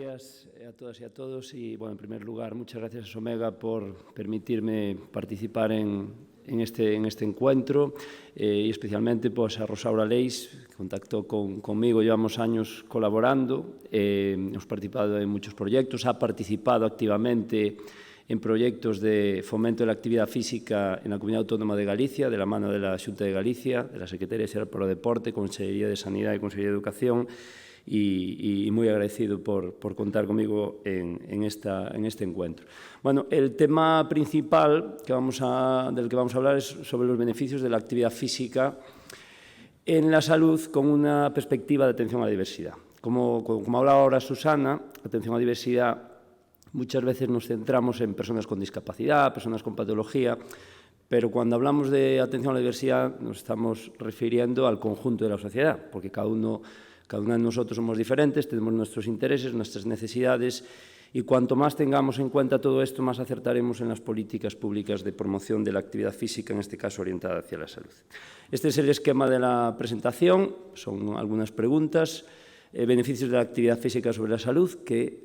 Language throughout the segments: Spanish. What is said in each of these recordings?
Buenos días a todas y a todos y, bueno, en primer lugar, muchas gracias a Somega por permitirme participar en este encuentro y especialmente pues, a Rosaura Leis, que contactó conmigo, llevamos años colaborando, hemos participado en muchos proyectos, ha participado activamente en proyectos de fomento de la actividad física en la Comunidad Autónoma de Galicia, de la mano de la Xunta de Galicia, de la Secretaría Xeral para o Deporte, Consellería de Sanidade e Consellería de Educación, y muy agradecido por contar conmigo en este encuentro. Bueno, el tema principal del que vamos a hablar es sobre los beneficios de la actividad física en la salud con una perspectiva de atención a la diversidad. Como hablaba ahora Susana, atención a la diversidad, muchas veces nos centramos en personas con discapacidad, personas con patología, pero cuando hablamos de atención a la diversidad nos estamos refiriendo al conjunto de la sociedad, porque cada uno de nosotros somos diferentes, tenemos nuestros intereses, nuestras necesidades, y cuanto más tengamos en cuenta todo esto, más acertaremos en las políticas públicas de promoción de la actividad física, en este caso orientada hacia la salud. Este es el esquema de la presentación, son algunas preguntas. Beneficios de la actividad física sobre la salud, que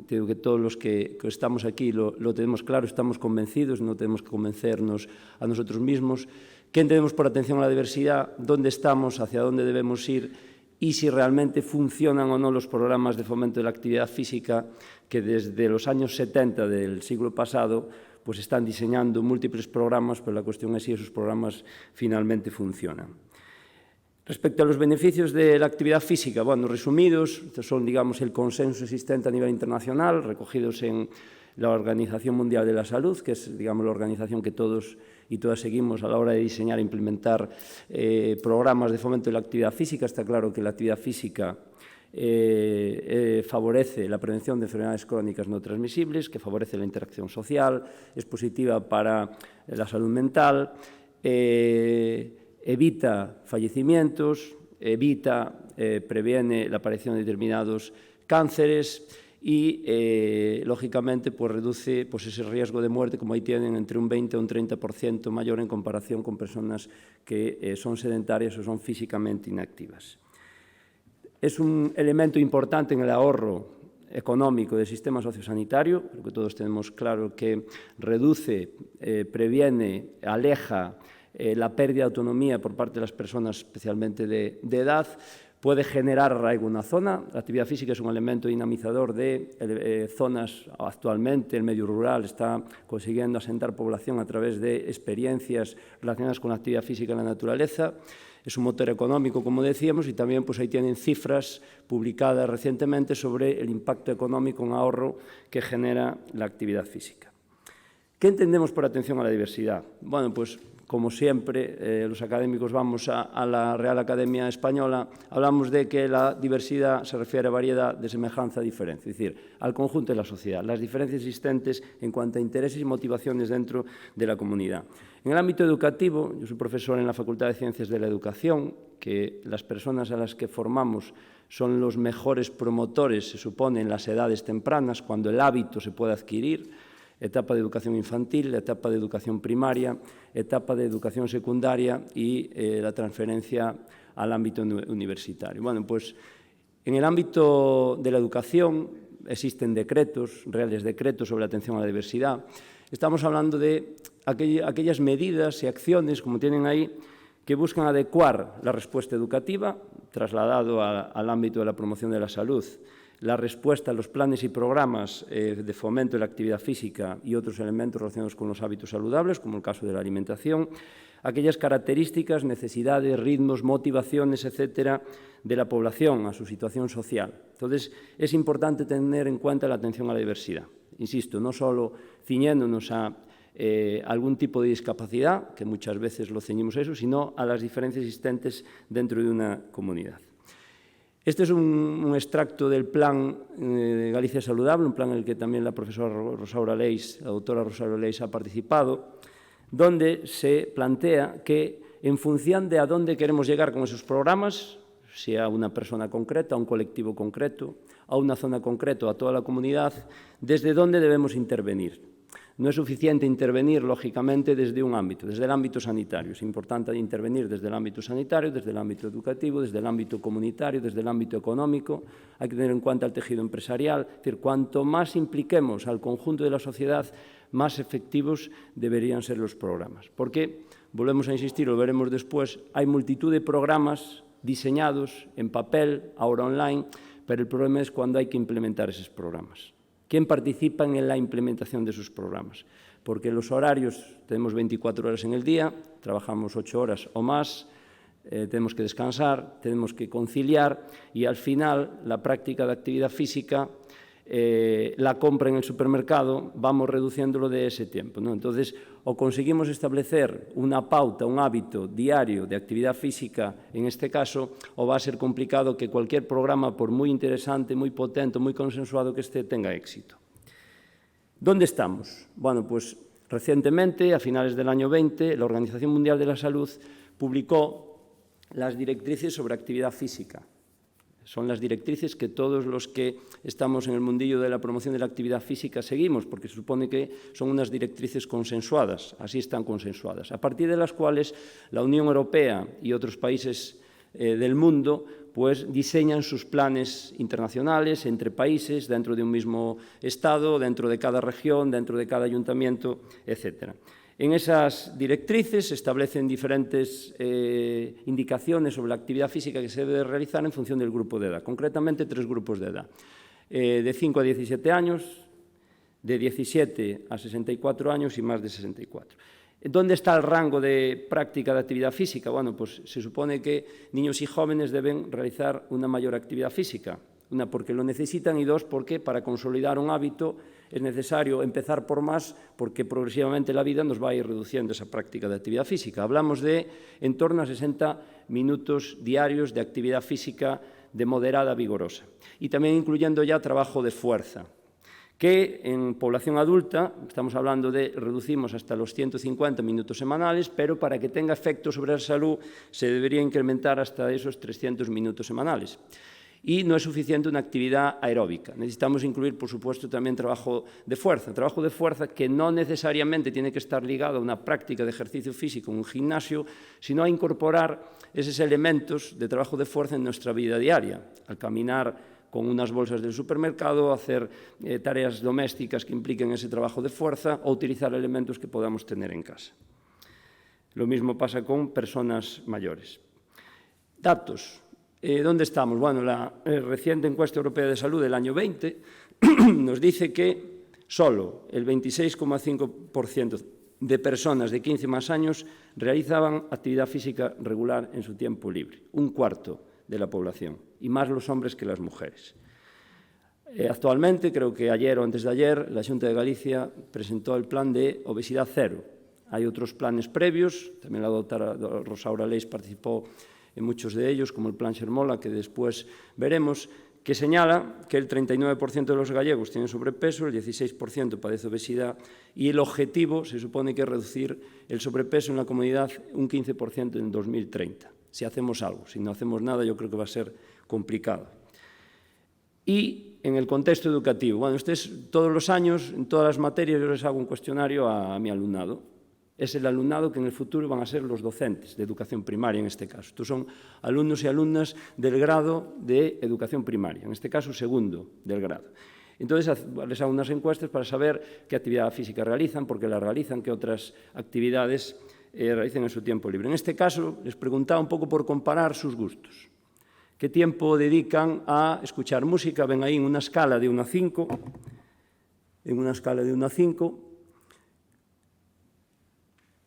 digo que todos los que estamos aquí lo tenemos claro, estamos convencidos, no tenemos que convencernos a nosotros mismos. ¿Qué entendemos por atención a la diversidad? ¿Dónde estamos? ¿Hacia dónde debemos ir? Y si realmente funcionan o no los programas de fomento de la actividad física que desde los años 70 del siglo pasado pues están diseñando múltiples programas, pero la cuestión es si esos programas finalmente funcionan. Respecto a los beneficios de la actividad física, bueno, resumidos, estos son, digamos, el consenso existente a nivel internacional, recogidos en la Organización Mundial de la Salud, que es, digamos, la organización que todos y todas seguimos a la hora de diseñar e implementar programas de fomento de la actividad física. Está claro que la actividad física favorece la prevención de enfermedades crónicas no transmisibles, que favorece la interacción social, es positiva para la salud mental, evita fallecimientos, previene la aparición de determinados cánceres y, lógicamente, pues, reduce ese riesgo de muerte, como ahí tienen, entre un 20 o un 30% mayor en comparación con personas que son sedentarias o son físicamente inactivas. Es un elemento importante en el ahorro económico del sistema sociosanitario, porque todos tenemos claro que reduce, previene, aleja la pérdida de autonomía por parte de las personas, especialmente de edad, puede generar arraigo en una zona. La actividad física es un elemento dinamizador de zonas. Actualmente el medio rural está consiguiendo asentar población a través de experiencias relacionadas con la actividad física en la naturaleza. Es un motor económico, como decíamos, y también pues, ahí tienen cifras publicadas recientemente sobre el impacto económico en ahorro que genera la actividad física. ¿Qué entendemos por atención a la diversidad? Bueno, pues como siempre, los académicos vamos a la Real Academia Española, hablamos de que la diversidad se refiere a variedad de semejanza a diferencia, es decir, al conjunto de la sociedad, las diferencias existentes en cuanto a intereses y motivaciones dentro de la comunidad. En el ámbito educativo, yo soy profesor en la Facultad de Ciencias de la Educación, que las personas a las que formamos son los mejores promotores, se supone, en las edades tempranas, cuando el hábito se puede adquirir, etapa de educación infantil, etapa de educación primaria, etapa de educación secundaria y la transferencia al ámbito universitario. Bueno, pues en el ámbito de la educación existen decretos, reales decretos sobre atención a la diversidad. Estamos hablando de aquellas medidas y acciones, como tienen ahí, que buscan adecuar la respuesta educativa, trasladado al ámbito de la promoción de la salud, la respuesta a los planes y programas de fomento de la actividad física y otros elementos relacionados con los hábitos saludables, como el caso de la alimentación, aquellas características, necesidades, ritmos, motivaciones, etcétera, de la población a su situación social. Entonces, es importante tener en cuenta la atención a la diversidad. Insisto, no solo ciñéndonos a algún tipo de discapacidad, que muchas veces lo ceñimos a eso, sino a las diferencias existentes dentro de una comunidad. Este es un extracto del Plan Galicia Saludable, un plan en el que también la profesora Rosaura Leis, la doctora Rosaura Leis, ha participado, donde se plantea que en función de a dónde queremos llegar con esos programas, si a una persona concreta, a un colectivo concreto, a una zona concreta, a toda la comunidad, desde dónde debemos intervenir. No es suficiente intervenir, lógicamente, desde un ámbito, desde el ámbito sanitario. Es importante intervenir desde el ámbito sanitario, desde el ámbito educativo, desde el ámbito comunitario, desde el ámbito económico. Hay que tener en cuenta el tejido empresarial. Es decir, cuanto más impliquemos al conjunto de la sociedad, más efectivos deberían ser los programas. Porque, volvemos a insistir, lo veremos después, hay multitud de programas diseñados en papel, ahora online, pero el problema es cuando hay que implementar esos programas. ¿Quién participa en la implementación de esos programas? Porque los horarios, tenemos 24 horas en el día, trabajamos 8 horas o más, tenemos que descansar, tenemos que conciliar y al final la práctica de actividad física, la compra en el supermercado, vamos reduciéndolo de ese tiempo, ¿no? Entonces, o conseguimos establecer una pauta, un hábito diario de actividad física, en este caso, o va a ser complicado que cualquier programa, por muy interesante, muy potente, muy consensuado que esté, tenga éxito. ¿Dónde estamos? Bueno, pues recientemente, a finales del año 20, la Organización Mundial de la Salud publicó las directrices sobre actividad física. Son las directrices que todos los que estamos en el mundillo de la promoción de la actividad física seguimos, porque se supone que son unas directrices consensuadas, así están consensuadas, a partir de las cuales la Unión Europea y otros países del mundo pues diseñan sus planes internacionales entre países, dentro de un mismo Estado, dentro de cada región, dentro de cada ayuntamiento, etcétera. En esas directrices se establecen diferentes indicaciones sobre la actividad física que se debe realizar en función del grupo de edad, concretamente 3 grupos de edad, de 5 a 17 años, de 17 a 64 años y más de 64. ¿Dónde está el rango de práctica de actividad física? Bueno, pues se supone que niños y jóvenes deben realizar una mayor actividad física. Una, porque lo necesitan, y 2, porque para consolidar un hábito es necesario empezar por más, porque progresivamente la vida nos va a ir reduciendo esa práctica de actividad física. Hablamos de en torno a 60 minutos diarios de actividad física de moderada vigorosa. Y también incluyendo ya trabajo de fuerza, que en población adulta, estamos hablando de, reducimos hasta los 150 minutos semanales, pero para que tenga efecto sobre la salud se debería incrementar hasta esos 300 minutos semanales. Y no es suficiente una actividad aeróbica. Necesitamos incluir, por supuesto, también trabajo de fuerza que no necesariamente tiene que estar ligado a una práctica de ejercicio físico en un gimnasio, sino a incorporar esos elementos de trabajo de fuerza en nuestra vida diaria, al caminar con unas bolsas del supermercado, hacer tareas domésticas que impliquen ese trabajo de fuerza o utilizar elementos que podamos tener en casa. Lo mismo pasa con personas mayores. Datos. ¿Dónde estamos? Bueno, la reciente encuesta europea de salud del año 20 nos dice que solo el 26,5% de personas de 15 más años realizaban actividad física regular en su tiempo libre, un cuarto de la población, y más los hombres que las mujeres. Actualmente, creo que ayer o antes de ayer, la Xunta de Galicia presentó el plan de obesidad cero. Hay otros planes previos, también la doctora Rosaura Leis participó en muchos de ellos, como el Plan Xermola, que después veremos, que señala que el 39% de los gallegos tienen sobrepeso, el 16% padece obesidad y el objetivo se supone que es reducir el sobrepeso en la comunidad un 15% en 2030, si hacemos algo. Si no hacemos nada, yo creo que va a ser complicado. Y en el contexto educativo, bueno, todos los años, en todas las materias, yo les hago un cuestionario a mi alumnado. Es el alumnado que en el futuro van a ser los docentes de educación primaria, en este caso. Estos son alumnos y alumnas del grado de educación primaria, en este caso segundo del grado. Entonces, les hago unas encuestas para saber qué actividad física realizan, por qué la realizan, qué otras actividades realizan en su tiempo libre. En este caso, les preguntaba un poco por comparar sus gustos. ¿Qué tiempo dedican a escuchar música? Ven ahí en una escala de 1 a 5. En una escala de 1 a 5.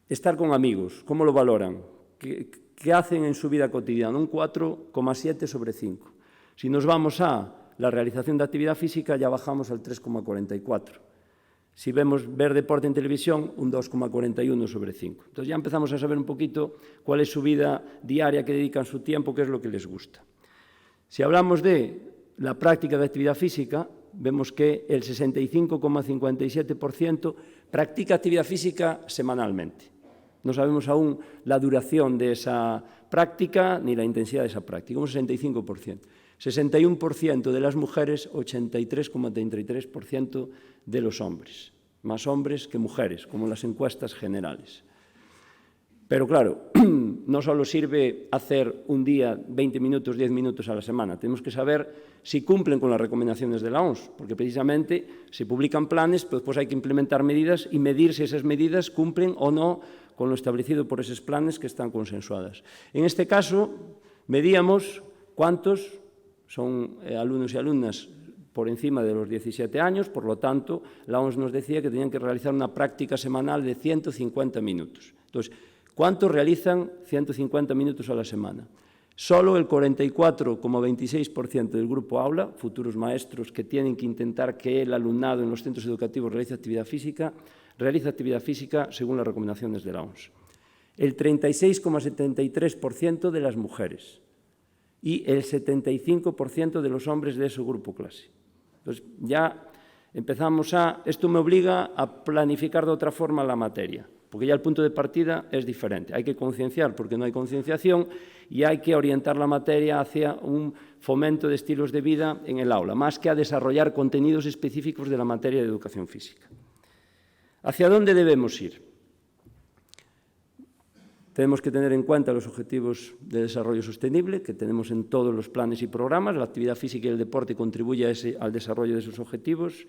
Estar con amigos, ¿cómo lo valoran? ¿Qué hacen en su vida cotidiana? Un 4,7 sobre 5. Si nos vamos a la realización de actividad física, ya bajamos al 3,44. Si vemos ver deporte en televisión, un 2,41 sobre 5. Entonces ya empezamos a saber un poquito cuál es su vida diaria, qué dedican su tiempo, qué es lo que les gusta. Si hablamos de la práctica de actividad física, vemos que el 65,57% practica actividad física semanalmente. No sabemos aún la duración de esa práctica ni la intensidad de esa práctica, un 65%. 61% de las mujeres, 83,33% de los hombres. más hombres que mujeres, como en las encuestas generales. Pero claro, no solo sirve hacer un día 20 minutos, 10 minutos a la semana. Tenemos que saber si cumplen con las recomendaciones de la OMS, porque precisamente se publican planes, pero después hay que implementar medidas y medir si esas medidas cumplen o no con lo establecido por esos planes que están consensuadas. En este caso, medíamos cuántos son alumnos y alumnas por encima de los 17 años, por lo tanto, la OMS nos decía que tenían que realizar una práctica semanal de 150 minutos. Entonces, ¿cuántos realizan 150 minutos a la semana? Solo el 44,26% del grupo aula, futuros maestros que tienen que intentar que el alumnado en los centros educativos realiza actividad física según las recomendaciones de la OMS. El 36,73% de las mujeres y el 75% de los hombres de ese grupo clase. Entonces, ya empezamos esto me obliga a planificar de otra forma la materia, porque ya el punto de partida es diferente. Hay que concienciar porque no hay concienciación y hay que orientar la materia hacia un fomento de estilos de vida en el aula, más que a desarrollar contenidos específicos de la materia de educación física. ¿Hacia dónde debemos ir? Tenemos que tener en cuenta los objetivos de desarrollo sostenible que tenemos en todos los planes y programas. La actividad física y el deporte contribuyen al desarrollo de esos objetivos.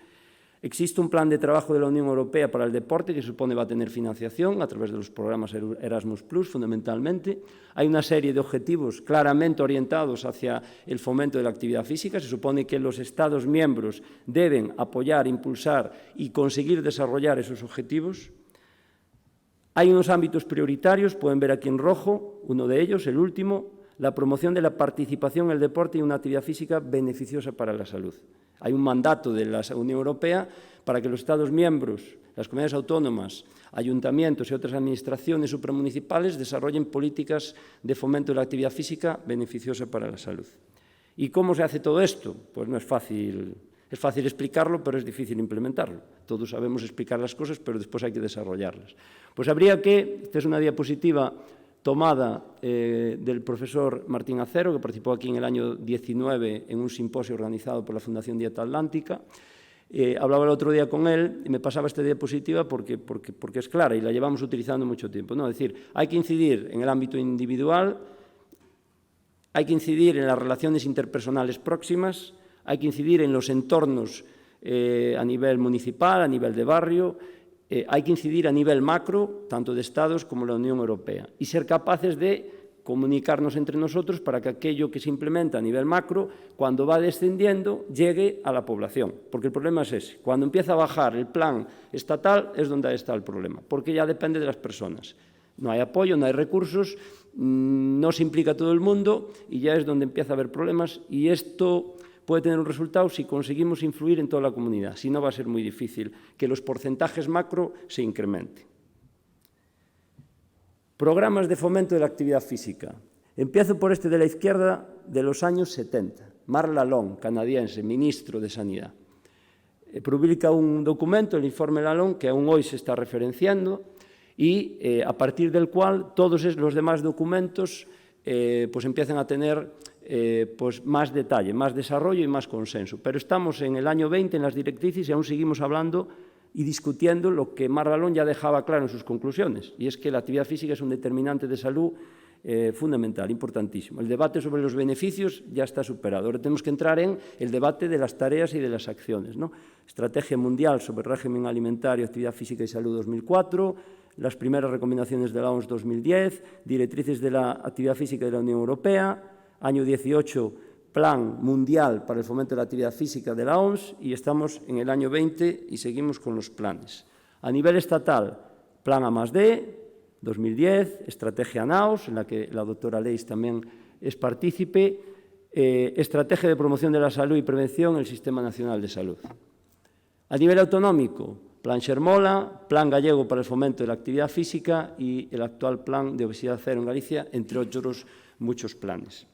Existe un plan de trabajo de la Unión Europea para el deporte que se supone va a tener financiación a través de los programas Erasmus+, fundamentalmente. Hay una serie de objetivos claramente orientados hacia el fomento de la actividad física. Se supone que los Estados miembros deben apoyar, impulsar y conseguir desarrollar esos objetivos. Hay unos ámbitos prioritarios, pueden ver aquí en rojo, uno de ellos, el último, la promoción de la participación en el deporte y una actividad física beneficiosa para la salud. Hay un mandato de la Unión Europea para que los Estados miembros, las comunidades autónomas, ayuntamientos y otras administraciones supramunicipales desarrollen políticas de fomento de la actividad física beneficiosa para la salud. ¿Y cómo se hace todo esto? Pues no es fácil. Es fácil explicarlo, pero es difícil implementarlo. Todos sabemos explicar las cosas, pero después hay que desarrollarlas. Pues habría que, esta es una diapositiva tomada del profesor Martín Acero, que participó aquí en el año 19 en un simposio organizado por la Fundación Dieta Atlántica. Hablaba el otro día con él y me pasaba esta diapositiva porque es clara y la llevamos utilizando mucho tiempo, ¿no? Es decir, hay que incidir en el ámbito individual, hay que incidir en las relaciones interpersonales próximas, hay que incidir en los entornos a nivel municipal, a nivel de barrio, hay que incidir a nivel macro, tanto de Estados como la Unión Europea, y ser capaces de comunicarnos entre nosotros para que aquello que se implementa a nivel macro, cuando va descendiendo, llegue a la población. Porque el problema es ese. Cuando empieza a bajar el plan estatal es donde está el problema, porque ya depende de las personas. No hay apoyo, no hay recursos, no se implica todo el mundo y ya es donde empieza a haber problemas y esto puede tener un resultado si conseguimos influir en toda la comunidad. Si no, va a ser muy difícil que los porcentajes macro se incrementen. Programas de fomento de la actividad física. Empiezo por este de la izquierda de los años 70. Mark Lalonde, canadiense, ministro de Sanidad. Publica un documento, el informe Lalonde, que aún hoy se está referenciando y a partir del cual todos los demás documentos pues empiezan a tener pues más detalle, más desarrollo y más consenso. Pero estamos en el año 20 en las directrices y aún seguimos hablando y discutiendo lo que Mark Lalonde ya dejaba claro en sus conclusiones, y es que la actividad física es un determinante de salud fundamental, importantísimo. El debate sobre los beneficios ya está superado. Ahora tenemos que entrar en el debate de las tareas y de las acciones, ¿no? Estrategia Mundial sobre Régimen Alimentario, Actividad Física y Salud 2004, las primeras recomendaciones de la OMS 2010, directrices de la actividad física de la Unión Europea, año 18, Plan Mundial para el Fomento de la Actividad Física de la OMS, y estamos en el año 20 y seguimos con los planes. A nivel estatal, Plan A+D, 2010, Estrategia NAOS, en la que la doctora Leis también es partícipe, Estrategia de Promoción de la Salud y Prevención, el Sistema Nacional de Salud. A nivel autonómico, Plan Xermola, Plan Gallego para el Fomento de la Actividad Física y el actual Plan de Obesidad Cero en Galicia, entre otros muchos planes.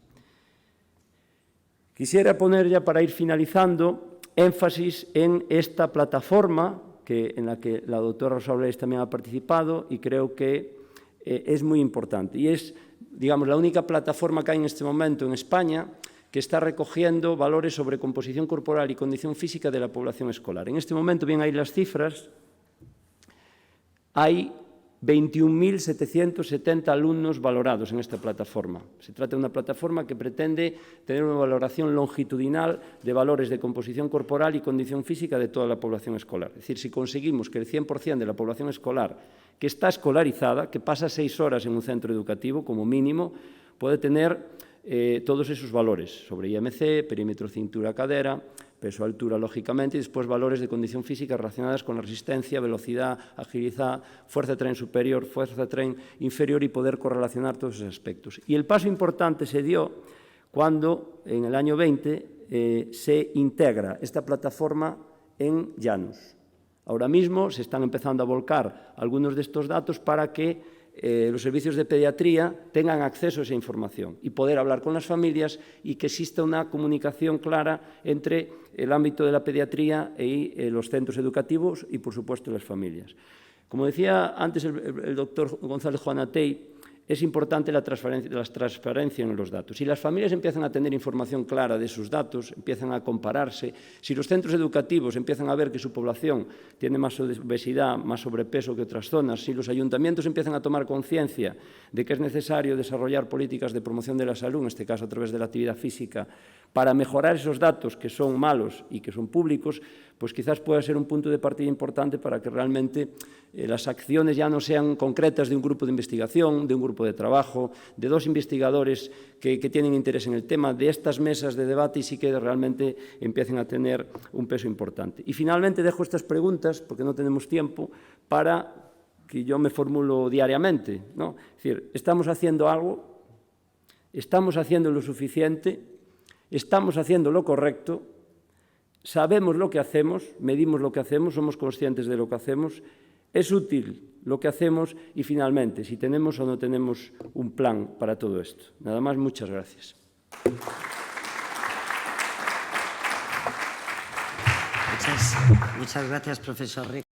Quisiera poner ya, para ir finalizando, énfasis en esta plataforma en la que la doctora Rosa Oblés también ha participado y creo que es muy importante. Y es, digamos, la única plataforma que hay en este momento en España que está recogiendo valores sobre composición corporal y condición física de la población escolar. En este momento, bien, hay las cifras, Hay 21.770 alumnos valorados en esta plataforma. Se trata de una plataforma que pretende tener una valoración longitudinal de valores de composición corporal y condición física de toda la población escolar. Es decir, si conseguimos que el 100% de la población escolar que está escolarizada, que pasa 6 horas en un centro educativo como mínimo, puede tener todos esos valores sobre IMC, perímetro cintura-cadera, peso, altura, lógicamente, y después valores de condición física relacionadas con la resistencia, velocidad, agilidad, fuerza de tren superior, fuerza de tren inferior y poder correlacionar todos esos aspectos. Y el paso importante se dio cuando, en el año 20, se integra esta plataforma en Janus. Ahora mismo se están empezando a volcar algunos de estos datos para que los servicios de pediatría tengan acceso a esa información y poder hablar con las familias y que exista una comunicación clara entre el ámbito de la pediatría y los centros educativos y, por supuesto, las familias. Como decía antes el doctor González Juanatey, es importante la transparencia en los datos. Si las familias empiezan a tener información clara de sus datos, empiezan a compararse, si los centros educativos empiezan a ver que su población tiene más obesidad, más sobrepeso que otras zonas, si los ayuntamientos empiezan a tomar conciencia de que es necesario desarrollar políticas de promoción de la salud, en este caso a través de la actividad física, para mejorar esos datos que son malos y que son públicos, pues quizás pueda ser un punto de partida importante para que realmente las acciones ya no sean concretas de un grupo de investigación, de un grupo de trabajo, de 2 investigadores que tienen interés en el tema, de estas mesas de debate y sí que realmente empiecen a tener un peso importante. Y finalmente dejo estas preguntas, porque no tenemos tiempo, para que yo me formulo diariamente, ¿no? Es decir, ¿estamos haciendo algo? ¿Estamos haciendo lo suficiente? ¿Estamos haciendo lo correcto? ¿Sabemos lo que hacemos? ¿Medimos lo que hacemos? ¿Somos conscientes de lo que hacemos? ¿Es útil lo que hacemos? Y finalmente, si tenemos o no tenemos un plan para todo esto. Nada más, muchas gracias. Muchas gracias, profesor Rico.